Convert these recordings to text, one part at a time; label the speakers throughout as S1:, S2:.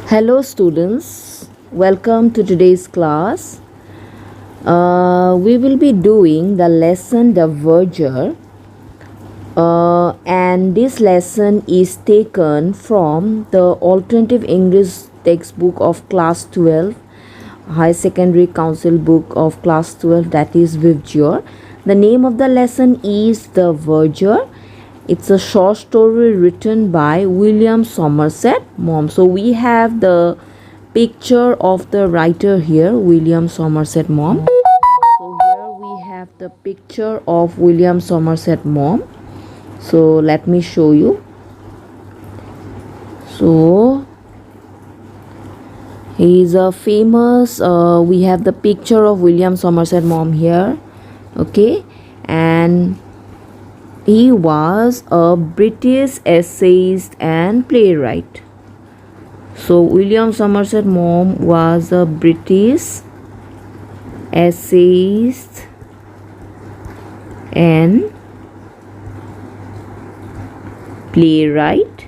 S1: Hello, students. Welcome to today's class. We will be doing the lesson The Verger, and this lesson is taken from the alternative English textbook of class 12, High Secondary Council book of class 12, that is Verger. The name of the lesson is The Verger. It's a short story written by William Somerset Maugham. So we have the picture of the writer here, William Somerset Maugham. So here we have the picture of William Somerset Maugham. So let me show you. So he is a famous, we have the picture of William Somerset Maugham here. Okay, and he was a British essayist and playwright. So William Somerset Maugham was a British essayist and playwright,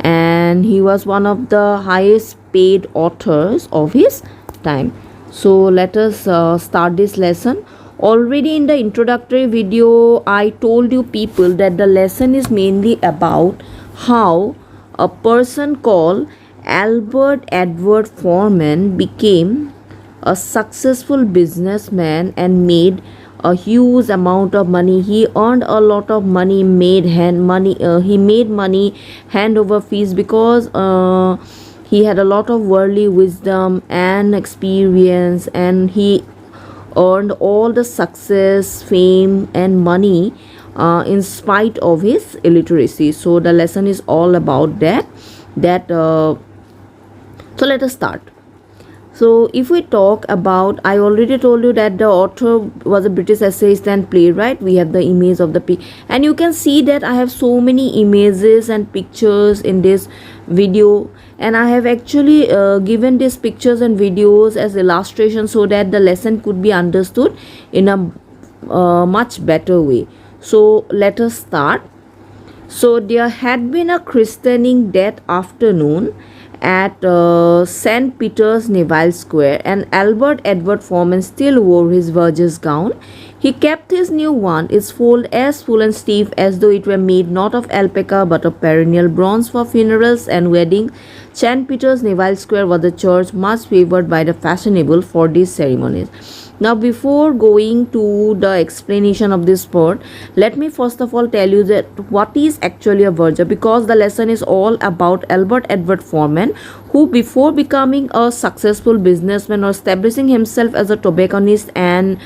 S1: and he was one of the highest paid authors of his time. So let us start this lesson. Already in the introductory video, I told you people that the lesson is mainly about how a person called Albert Edward Foreman became a successful businessman and made a huge amount of money. He earned a lot of money, he made money hand over fist because he had a lot of worldly wisdom and experience, and he earned all the success, fame and money in spite of his illiteracy. So the lesson is all about that. So let us start. So if we talk about, I already told you that the author was a British essayist and playwright. We have the image of the and you can see that I have so many images and pictures in this video, and I have actually given these pictures and videos as illustration so that the lesson could be understood in a much better way. So let us start. So there had been a christening that afternoon at St. Peter's Neville Square, and Albert Edward Foreman still wore his Verger's gown. He kept his new one, its fold as full and stiff as though it were made not of alpaca but of perennial bronze for funerals and weddings. St. Peter's Neville Square was a church much favored by the fashionable for these ceremonies. Now, before going to the explanation of this part, let me first of all tell you that what is actually a verger, because the lesson is all about Albert Edward Foreman, who before becoming a successful businessman or establishing himself as a tobacconist and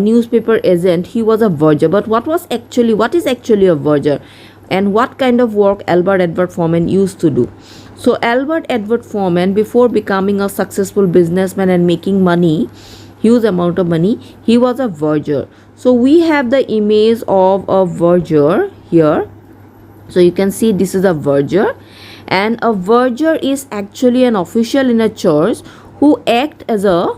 S1: newspaper agent, he was a verger. But what is actually a verger, and what kind of work Albert Edward Foreman used to do? So Albert Edward Foreman, before becoming a successful businessman and making money, huge amount of money, he was a verger. So we have the image of a verger here. So you can see this is a verger, and a verger is actually an official in a church who act as a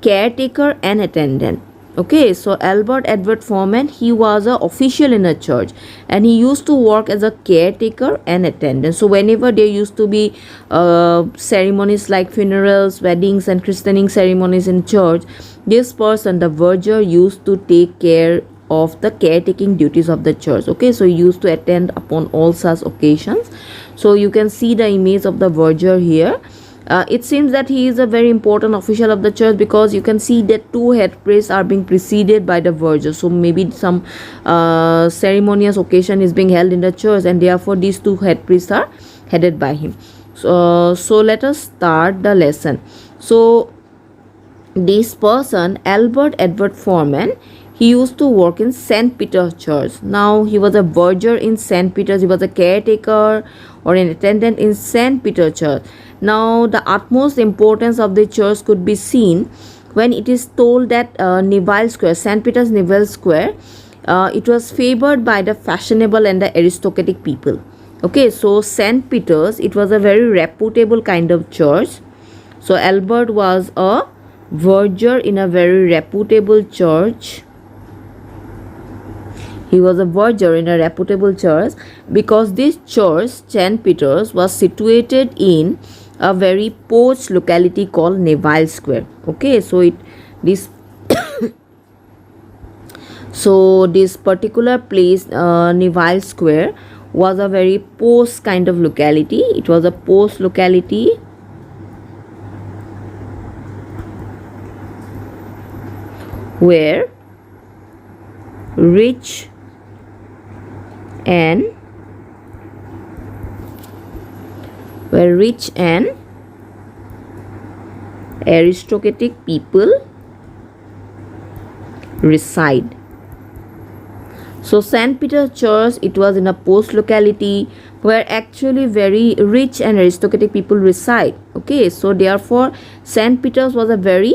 S1: caretaker and attendant. Okay, so Albert Edward Foreman, he was an official in a church and he used to work as a caretaker and attendant. So whenever there used to be ceremonies like funerals, weddings and christening ceremonies in church, this person, the verger, used to take care of the caretaking duties of the church. Okay, so he used to attend upon all such occasions. So you can see the image of the verger here. It seems that he is a very important official of the church, because you can see that two head priests are being preceded by the verger. So maybe some ceremonious occasion is being held in the church, and therefore these two head priests are headed by him. So let us start the lesson. So this person, Albert Edward Foreman, he used to work in St. Peter's Church. Now he was a verger in St. Peter's. He was a caretaker or an attendant in St. Peter's Church. Now the utmost importance of the church could be seen when it is told that Neville Square, St. Peter's Neville Square, it was favored by the fashionable and the aristocratic people. Okay, so St. Peter's, it was a very reputable kind of church. So Albert was a verger in a very reputable church. He was a verger in a reputable church because this church, St. Peter's, was situated in a very posh locality called Neville Square. Okay, so this particular place, Neville Square, was a very posh kind of locality. It was a posh locality where rich and aristocratic people reside. So St. Peter's Church, it was in a post locality where actually very rich and aristocratic people reside. Okay, so therefore St. Peter's was a very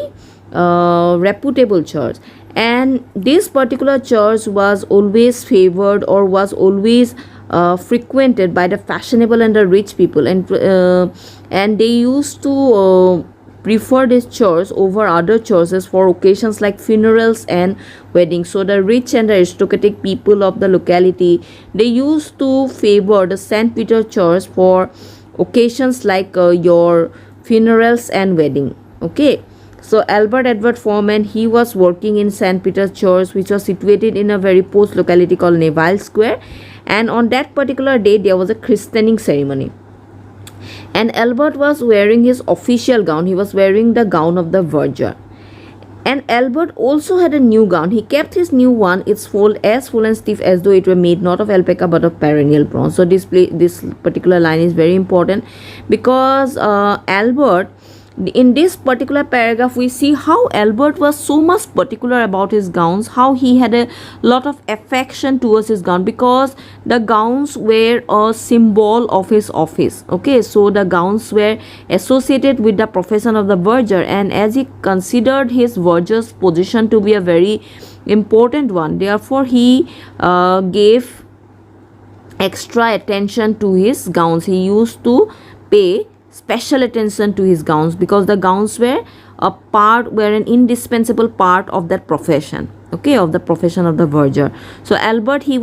S1: reputable church, and this particular church was always favored or was always frequented by the fashionable and the rich people, and they used to prefer this church over other churches for occasions like funerals and weddings. So the rich and aristocratic people of the locality, they used to favor the St. Peter Church for occasions like your funerals and wedding. Okay, so Albert Edward Foreman, he was working in St. Peter's Church, which was situated in a very posh locality called Neville Square, and on that particular day there was a christening ceremony. And Albert was wearing his official gown. He was wearing the gown of the verger. And Albert also had a new gown. He kept his new one. It's as full and stiff as though it were made not of alpaca but of perennial bronze. So this particular line is very important because Albert, in this particular paragraph, we see how Albert was so much particular about his gowns, how he had a lot of affection towards his gown, because the gowns were a symbol of his office. Okay, so the gowns were associated with the profession of the verger, and as he considered his verger's position to be a very important one, therefore he gave extra attention to his gowns. He used to pay special attention to his gowns because the gowns were an indispensable part of that profession. Okay, of the profession of the verger. So Albert, he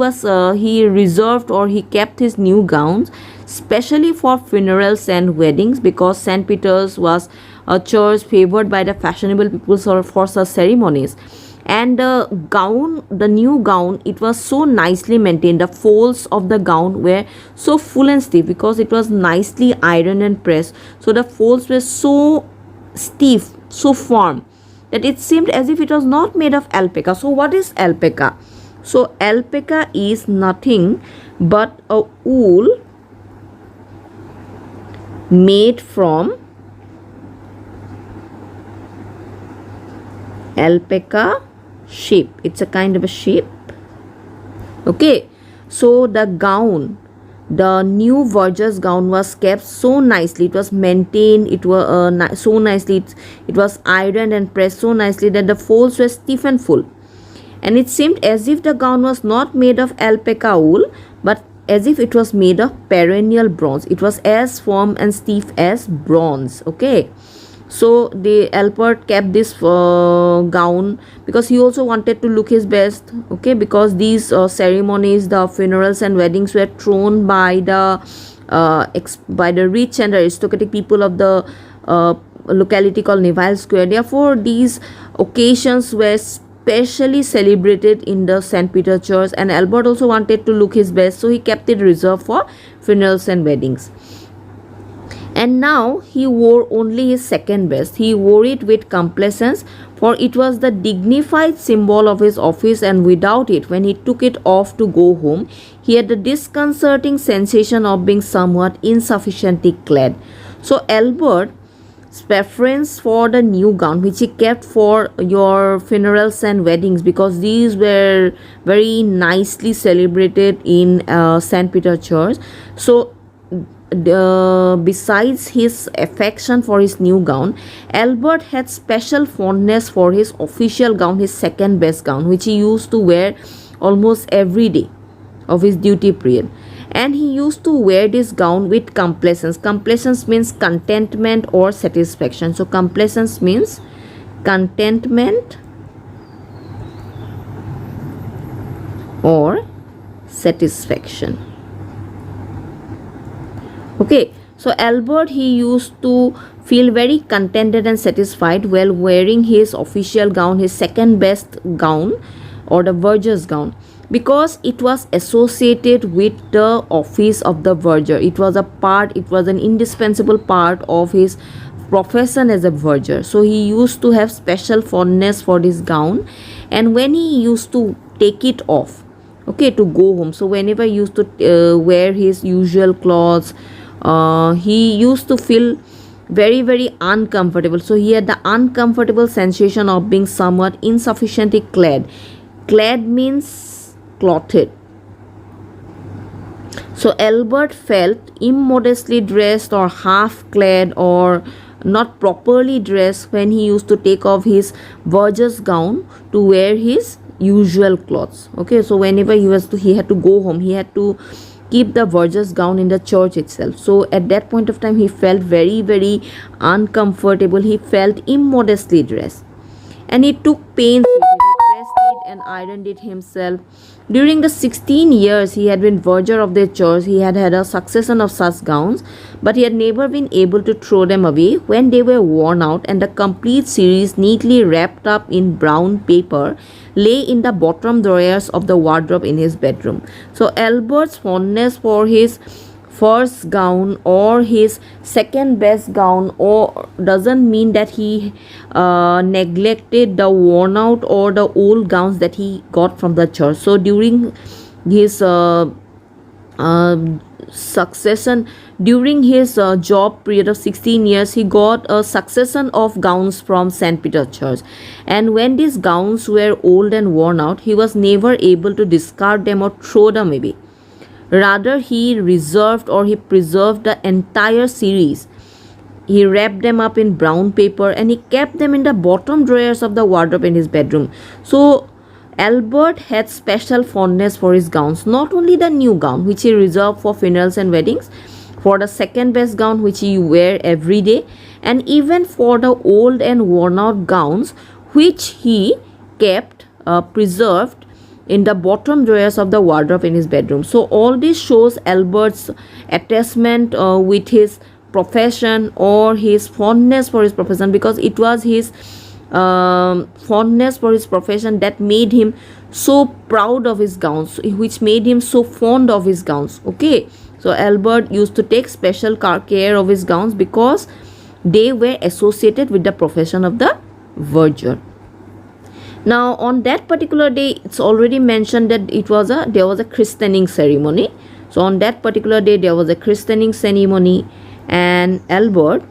S1: reserved or he kept his new gowns specially for funerals and weddings, because St. Peter's was a church favored by the fashionable people for such ceremonies. And the new gown, it was so nicely maintained. The folds of the gown were so full and stiff because it was nicely ironed and pressed. So the folds were so stiff, so firm, that it seemed as if it was not made of alpaca. So what is alpaca? So alpaca is nothing but a wool made from alpaca sheep. It's a kind of a sheep. Okay, so the gown, the new verger's gown, was kept so nicely. It was maintained. It was so nicely. It was ironed and pressed so nicely that the folds were stiff and full, and it seemed as if the gown was not made of alpaca wool, but as if it was made of perennial bronze. It was as firm and stiff as bronze. Okay. So Albert kept this gown because he also wanted to look his best. Okay, because these ceremonies, the funerals and weddings, were thrown by the rich and aristocratic people of the locality called Neville Square. Therefore, these occasions were specially celebrated in the St. Peter Church, and Albert also wanted to look his best, so he kept it reserved for funerals and weddings. And now he wore only his second best. He wore it with complacence, for it was the dignified symbol of his office, and without it, when he took it off to go home, he had the disconcerting sensation of being somewhat insufficiently clad. So Albert's preference for the new gown, which he kept for your funerals and weddings, because these were very nicely celebrated in St. Peter Church. So besides his affection for his new gown, Albert had special fondness for his official gown, his second best gown, which he used to wear almost every day of his duty period. And he used to wear this gown with complacence. Complacence means contentment or satisfaction. So complacence means contentment or satisfaction. Okay, so Albert, he used to feel very contented and satisfied while wearing his official gown, his second best gown, or the verger's gown, because it was associated with the office of the verger. It was an indispensable part of his profession as a verger. So he used to have special fondness for this gown, and when he used to take it off, okay, to go home, so whenever he used to wear his usual clothes, he used to feel very uncomfortable. So he had the uncomfortable sensation of being somewhat insufficiently clad. Clad means clothed. So Albert felt immodestly dressed or half clad or not properly dressed when he used to take off his verger's gown to wear his usual clothes. Okay, so whenever he had to go home, he had to keep the verger's gown in the church itself. So at that point of time, he felt very uncomfortable. He felt immodestly dressed, and he took pains with it. He pressed it and ironed it himself. During the 16 years he had been verger of the church, he had had a succession of such gowns, but he had never been able to throw them away when they were worn out, and the complete series, neatly wrapped up in brown paper, lay in the bottom drawers of the wardrobe in his bedroom. So Albert's fondness for his first gown or his second best gown or doesn't mean that he neglected the worn out or the old gowns that he got from the church. So during his succession, during his job period of 16 years, he got a succession of gowns from St. Peter Church, and when these gowns were old and worn out, he was never able to discard them or throw them away. Rather, he reserved or he preserved the entire series. He wrapped them up in brown paper and he kept them in the bottom drawers of the wardrobe in his bedroom. So Albert had special fondness for his gowns, not only the new gown which he reserved for funerals and weddings, for the second best gown which he wear every day, and even for the old and worn out gowns which he kept preserved in the bottom drawers of the wardrobe in his bedroom. So all this shows Albert's attachment with his profession or his fondness for his profession, because it was his fondness for his profession that made him so proud of his gowns, which made him so fond of his gowns. Okay, so Albert used to take special care of his gowns because they were associated with the profession of the verger. Now on that particular day, it's already mentioned that there was a christening ceremony. So on that particular day there was a christening ceremony, and Albert,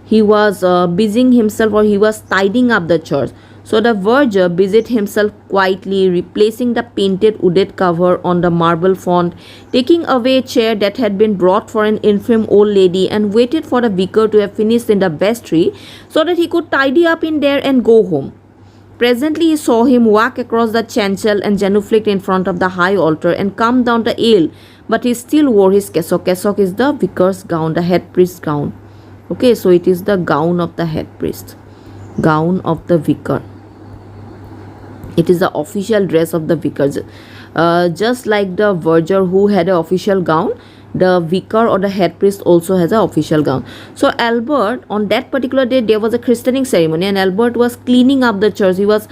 S1: he was busying himself, or he was tidying up the church. So the verger busied himself quietly, replacing the painted wooded cover on the marble font, taking away a chair that had been brought for an infirm old lady, and waited for the vicar to have finished in the vestry so that he could tidy up in there and go home. Presently he saw him walk across the chancel and genuflect in front of the high altar and come down the aisle, but he still wore his cassock. Cassock is the vicar's gown, the head priest's gown. Okay, so it is the gown of the head priest, gown of the vicar. It is the official dress of the vicar. Just like the verger who had an official gown, the vicar or the head priest also has an official gown. So Albert, on that particular day, there was a christening ceremony, and Albert was cleaning up the church. He was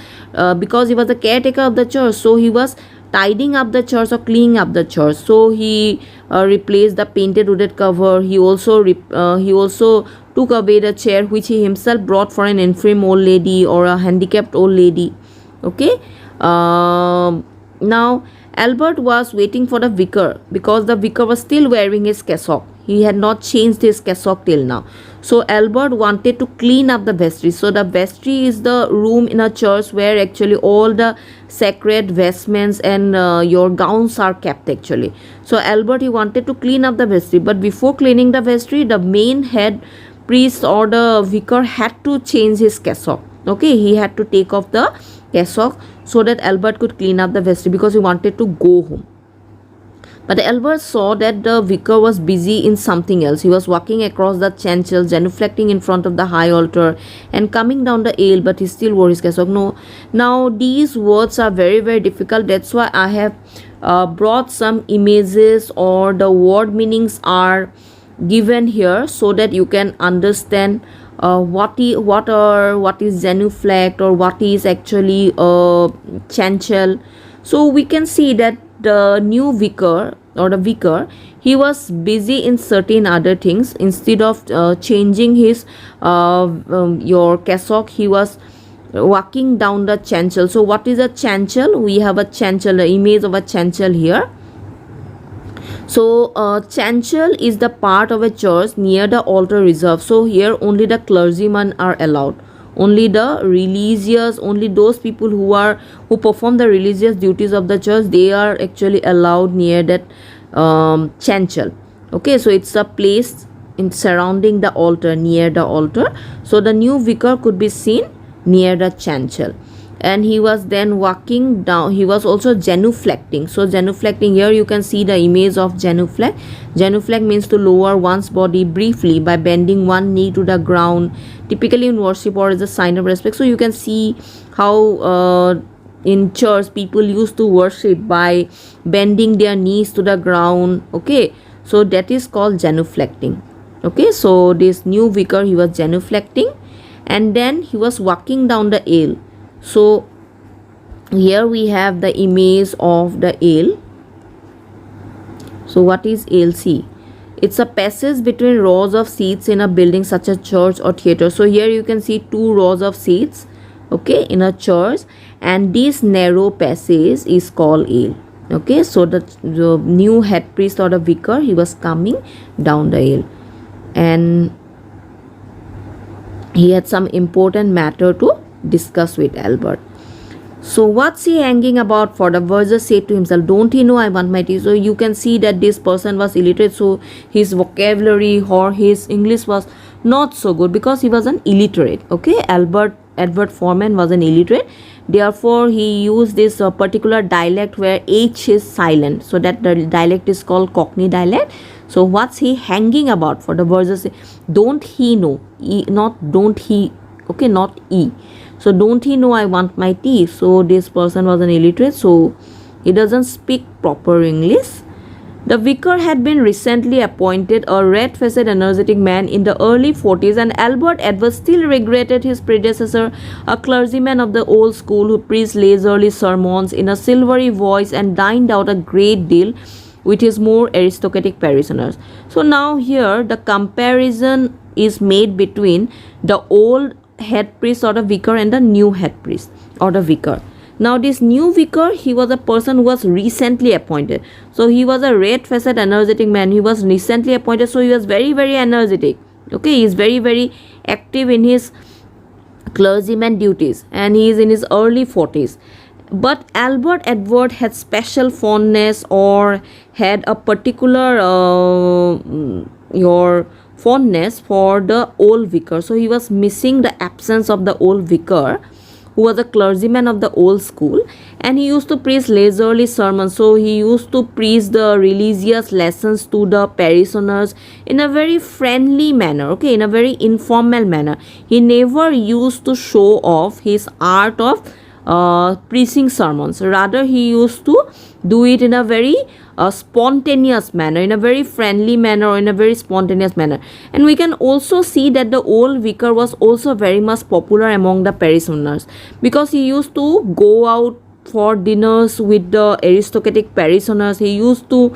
S1: because he was the caretaker of the church, so he was tidying up the church or cleaning up the church. So he replaced the painted wooded cover. He also took away the chair which he himself brought for an infirm old lady or a handicapped old lady. Okay, now Albert was waiting for the vicar because the vicar was still wearing his cassock. He had not changed his cassock till now. So Albert wanted to clean up the vestry. So the vestry is the room in a church where actually all the sacred vestments and your gowns are kept actually. So Albert, he wanted to clean up the vestry, but before cleaning the vestry, the main head priest or the vicar had to change his cassock. Okay, he had to take off the cassock so that Albert could clean up the vestry because he wanted to go home. But Albert saw that the vicar was busy in something else. He was walking across the chancel, genuflecting in front of the high altar and coming down the aisle, but he still wore his cassock. No, now these words are very, very difficult. That's why I have brought some images, or the word meanings are given here so that you can understand what is genuflect, or what is actually chancel. So we can see that the new vicar, or the vicar, he was busy in certain other things. Instead of changing his your cassock, he was walking down the chancel. So what is a chancel? We have a chancel, the image of a chancel here. So chancel is the part of a church near the altar reserved. So here only the clergymen are allowed, only the religious, only those people who perform the religious duties of the church, they are actually allowed near that chancel. Okay, so it's a place in surrounding the altar, near the altar. So the new vicar could be seen near the chancel, and he was then walking down. He was also genuflecting. So genuflecting, here you can see the image of genuflect. Genuflect means to lower one's body briefly by bending one knee to the ground, typically in worship or as a sign of respect. So you can see how in church people used to worship by bending their knees to the ground. Okay, so that is called genuflecting. Okay, so this new vicar, he was genuflecting, and then he was walking down the aisle. So here we have the image of the aisle. So what is aisle? See, it's a passage between rows of seats in a building such as church or theater. So here you can see 2 rows of seats, okay, in a church, and this narrow passage is called aisle. Okay, so the new head priest, or the vicar, he was coming down the aisle, and he had some important matter to discuss with Albert. So what's he hanging about for? The verger said to himself, don't he know I want my tea? So you can see that this person was illiterate, so his vocabulary or his English was not so good because he was an illiterate. Okay, Edward Foreman was an illiterate. Therefore he used this particular dialect where H is silent, so that the dialect is called Cockney dialect. So what's he hanging about for? The verger say, don't he know? Not don't he. Okay, not E. So don't he know I want my tea? So this person was an illiterate, so he doesn't speak proper English. The vicar had been recently appointed, a red-faced, energetic man in the early 40s, and Albert Edwards still regretted his predecessor, a clergyman of the old school who preached leisurely sermons in a silvery voice and dined out a great deal with his more aristocratic parishioners. So now here the comparison is made between the old head priest or the vicar and the new head priest or the vicar. Now this new vicar, he was a person who was recently appointed. So he was a red-faced, energetic man. He was recently appointed, so he was very, very energetic. Okay, he is very, very active in his clergyman duties, and he is in his early 40s. But Albert Edward had special fondness, or had a particular fondness for the old vicar. So he was missing the absence of the old vicar, who was a clergyman of the old school, and he used to preach leisurely sermons. So he used to preach the religious lessons to the parishioners in a very friendly manner, okay, in a very informal manner. He never used to show off his art of preaching sermons. Rather, he used to do it in a very spontaneous manner, in a very friendly manner, or in a very spontaneous manner. And we can also see that the old vicar was also very much popular among the parishioners, because he used to go out for dinners with the aristocratic parishioners. He used to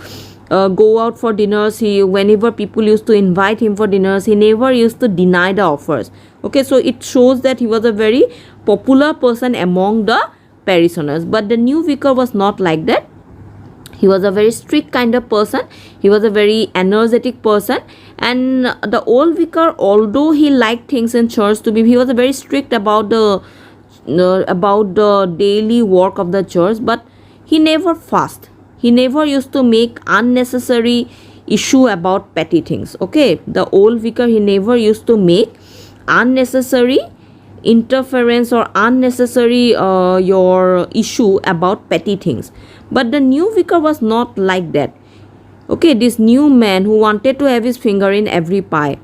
S1: go out for dinners. Whenever people used to invite him for dinners, he never used to deny the offers. Okay, so it shows that he was a very popular person among the parishioners. But the new vicar was not like that. He was a very strict kind of person. He was a very energetic person. And the old vicar, although he liked things in church to be, he was very strict about the daily work of the church. But he never fasted. He never used to make unnecessary issue about petty things. Okay, the old vicar, he never used to make unnecessary interference or unnecessary your issue about petty things. But the new vicar was not like that. Okay, this new man who wanted to have his finger in every pie.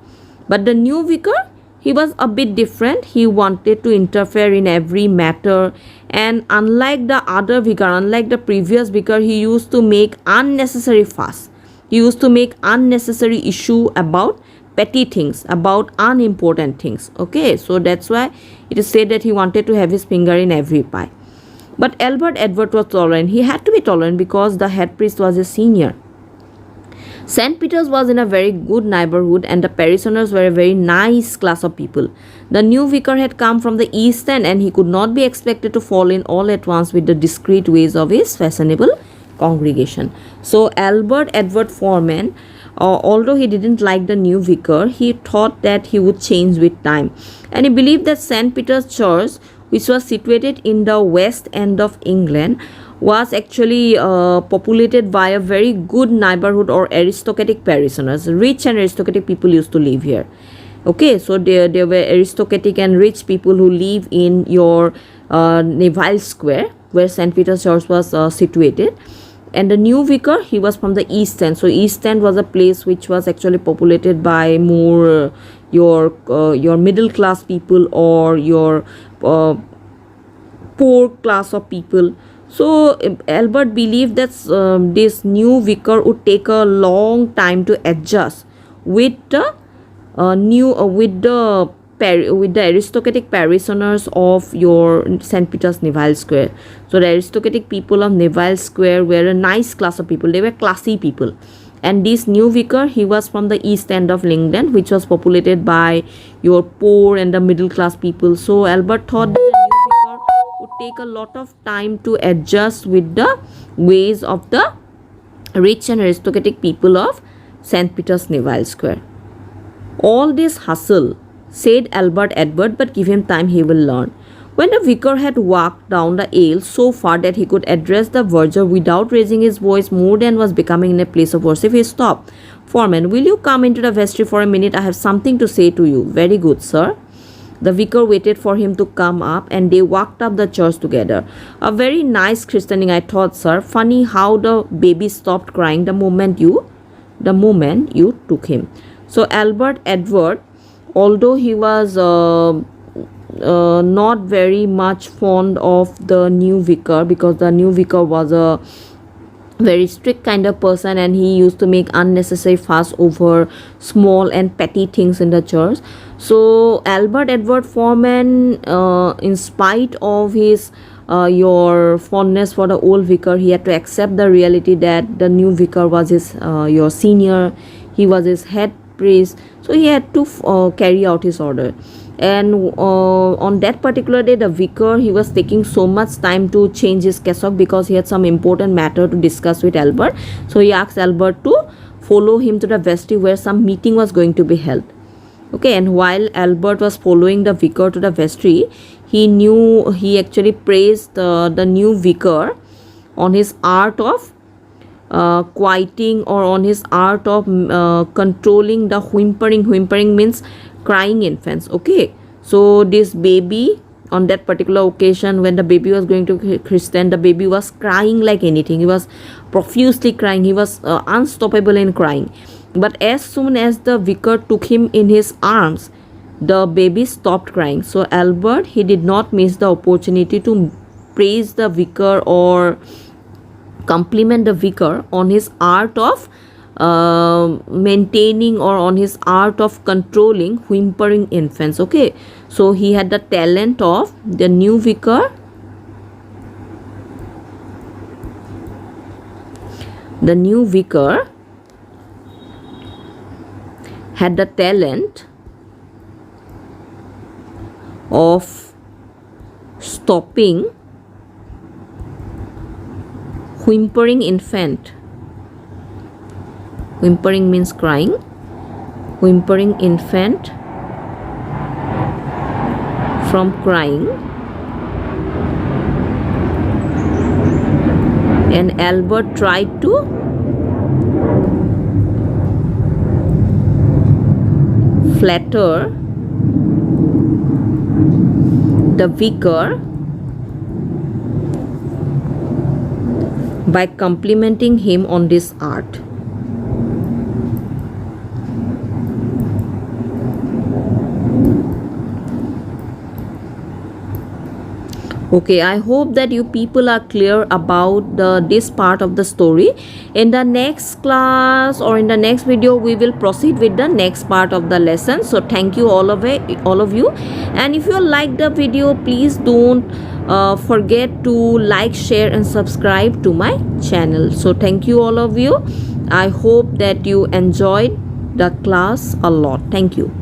S1: But the new vicar, he was a bit different. He wanted to interfere in every matter, and unlike the other vicar, unlike the previous vicar, he used to make unnecessary fuss. He used to make unnecessary issue about petty things, about unimportant things. Okay, so that's why it is said that he wanted to have his finger in every pie. But Albert Edward was tolerant. He had to be tolerant because the head priest was his senior. St. Peter's was in a very good neighborhood, and the parishioners were a very nice class of people. The new vicar had come from the East End, and he could not be expected to fall in all at once with the discreet ways of his fashionable congregation. So Albert Edward Foreman, although he didn't like the new vicar, he thought that he would change with time, and he believed that St. Peter's Church, which was situated in the West End of England, was actually populated by a very good neighborhood or aristocratic parishioners. Rich and aristocratic people used to live here. Okay, so there were aristocratic and rich people who live in your Neville Square, where St. Peter's Church was situated. And the new vicar, he was from the East End. So East End was a place which was actually populated by more your middle class people or your poor class of people. So Albert believed that this new vicar would take a long time to adjust with the with the aristocratic parishioners of your St. Peter's Neville Square. So the aristocratic people of Neville Square were a nice class of people. They were classy people. And this new vicar, he was from the East End of England, which was populated by your poor and the middle class people. So Albert thought that the new vicar would take a lot of time to adjust with the ways of the rich and aristocratic people of St. Peter's Neville Square. All this hustle, said Albert Edward, but give him time, he will learn. When the vicar had walked down the aisle so far that he could address the verger without raising his voice more than was becoming in a place of worship, he stopped. Foreman, will you come into the vestry for a minute? I have something to say to you. Very good, sir. The vicar waited for him to come up, and they walked up the church together. A very nice christening, I thought, sir. Funny how the baby stopped crying the moment you took him. So Albert Edward, although he was not very much fond of the new vicar, because the new vicar was a very strict kind of person and he used to make unnecessary fuss over small and petty things in the church. So Albert Edward Foreman, in spite of his your fondness for the old vicar, he had to accept the reality that the new vicar was his your senior. He was his head priest, so he had to carry out his order. And on that particular day, the vicar, he was taking so much time to change his cassock because he had some important matter to discuss with Albert. So he asked Albert to follow him to the vestry where some meeting was going to be held. Okay, and while Albert was following the vicar to the vestry, he actually praised the new vicar on his art of quieting, or on his art of controlling the whimpering. Whimpering means crying infants. Okay, so this baby, on that particular occasion when the baby was going to christen, the baby was crying like anything. He was profusely crying. He was unstoppable in crying. But as soon as the vicar took him in his arms, the baby stopped crying. So Albert, he did not miss the opportunity to praise the vicar or compliment the vicar on his art of maintaining, or on his art of controlling whimpering infants. Okay, so he had the talent of the new vicar. The new vicar had the talent of stopping whimpering infant. Whimpering means crying. Whimpering infant from crying. And Albert tried to flatter the vicar by complimenting him on this art. Okay, I hope that you people are clear about this part of the story. In the next class or in the next video, we will proceed with the next part of the lesson. So thank you all of you. And if you like the video, please don't forget to like, share, and subscribe to my channel. So thank you all of you. I hope that you enjoyed the class a lot. Thank you.